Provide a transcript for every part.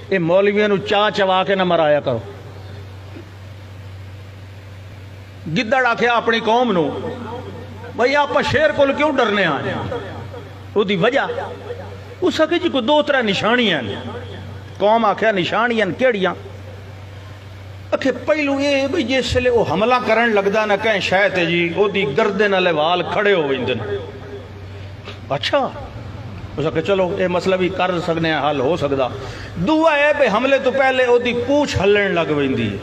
یہ مولویاں نو چاہ چوا کے نہ مرایا کرو. گدڑ آکھیا اپنی قوم نو بھئی آپ شیر کو کیوں ڈرنے آئے؟ وہ دی وجہ اس آکھے جی کو دو ترہ نشانیاں. قوم آکھیا نشانیاں کیڑیاں؟ اکھے پہلو یہ بھئی جس لئے وہ حملہ کرن لگدا نہ کہیں شاید جی وہ دی گردن علی وال کھڑے ہو ویندن. اچھا اس آکھے چلو یہ مسئلہ بھی کر سکنے حل ہو سکدا. دعا ہے بھئی حملے تو پہلے وہ دی پوچھ ہلن لگ ویندی ہے.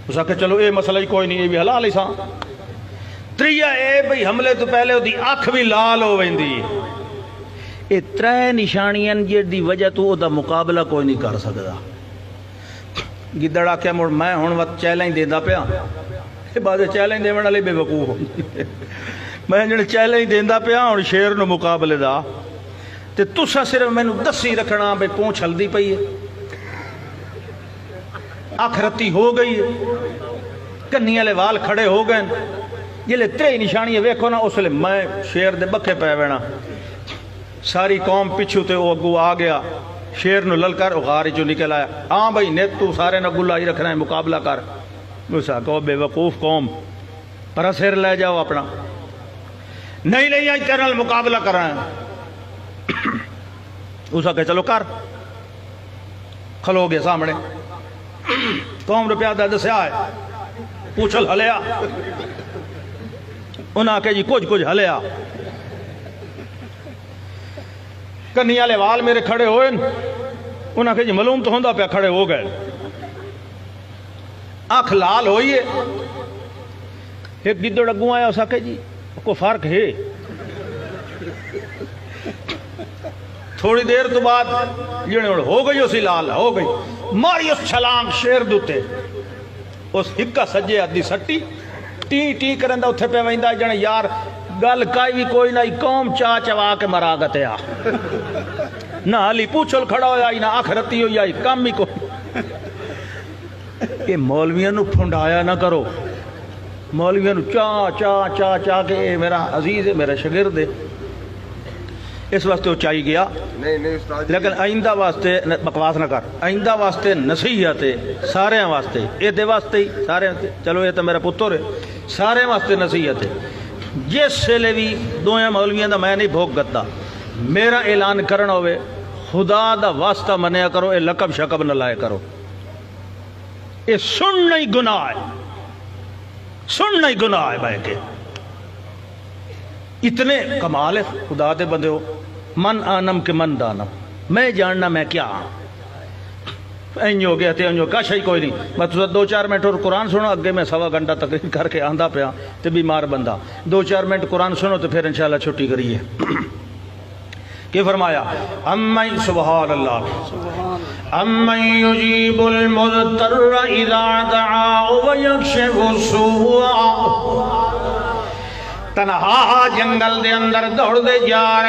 اس آکھے چلو یہ مسئلہ ہی کوئی نہیں یہ بھی حلال ہی ساں. تریہ اے بھئی حملے تو پہلے وہ دی آنکھ بھی لال ہو ویندی ہے. یہ ترے نشانیاں جی دی وجہ تو وہ دا مقابلہ کوئی نہیں کر سکدا. گدڑا کیا مڑ میں ہون وقت چیلنج دیندہ پیا. بعد چیلنج دیون والے بے وقوف میں جڑے چیلنج دیندہ پیا ہن شیر نو مقابلے دا تے تسا صرف مینوں دسی رکھنا بے پونچھ ہلدی پئی ہے اکھ رتی ہو گئی ہے کنی والے وال کھڑے ہو گئے. جلے ترے نشانی ویکھو نا اس لئے میں شیر دے بکھے پہ وینا. ساری قوم پچھو تے وہ اگو آ گیا شیر نو للکر غاری جو نکل آیا. ہاں بھئی نیت تو سارے نہ گلہ ہی رکھنا ہے مقابلہ کر. اسا کہو بے وقوف قوم پر سیر لے جاؤ اپنا. نہیں نہیں آج تیرے نال مقابلہ کر رہے ہیں. اسا کہ چلو کر. کھلو گے سامنے قوم روپیہ دا دسیا ہے پوچھل ہلیا. انہاں کہ جی کچھ ہلیا. کنی والے وال میرے کھڑے ہوئے. انہاں کہ جی معلوم تو ہوندہ پہ کھڑے ہو گئے. آنکھ لال ہوئی ہے. ایک گدڑ اگوں آیا اسا کہ جی کو فرق ہے. تھوڑی دیر تو بعد جڑے ہو گئی اسی لال ہو گئی. ماری اس چھلانگ شیر دوتے اس ہکا سجے آدھی سٹی ٹی ٹی کرندہ اتھے پہ ویندہ جنے یار گل کائی بھی کوئی نہ قوم چاہ چوا کے مرا گتے آ. نہ علی پوچھل کھڑا ہویا نہ آنکھ رتی ہوئی آئی کام ہی کوئی. یہ مولویاں نو پھنڈایا نہ کرو. مولویاں نو چاہ کے اے میرا عزیز ہے میرا شگرد ہے. اس واسطے وہ چاہی گیا لیکن آئندہ واسطے بکواس نہ کر. آئندہ واسطے نصیحت ہے سارے واسطے. یہ دے واسطے ہی سارے چلو یہ تو میرا پتر ہے سارے واسطے نصیحت ہے. جس سے لے بھی دویاں مولویاں دا میں نہیں بھوک گتا. میرا اعلان کرنا ہوئے خدا دا واسطہ منیا کرو. اے لقب شکب نہ لائے کرو. اے سننا ہی گناہ ہے. سننا ہی گناہ ہے بھائی کے. اتنے کمال ہے خدا دے بندے ہو. من آنم کے من دانم. میں جاننا میں کیا ہوں. این ہو گیا تھے این ہو کاشا ہی کوئی نہیں. میں تو 2-4 منٹ اور قرآن سنو. اگے میں 1.25 گھنٹہ تقریر کر کے آندھا پیا تے بیمار بندہ. 2-4 منٹ قرآن سنو تو پھر انشاءاللہ چھٹی کریے. کہ فرمایا امن سبحان اللہ امن یجیب المضطر اذا دعا ویکشف السوء. تنہا جنگل دے اندر دوڑ دے جا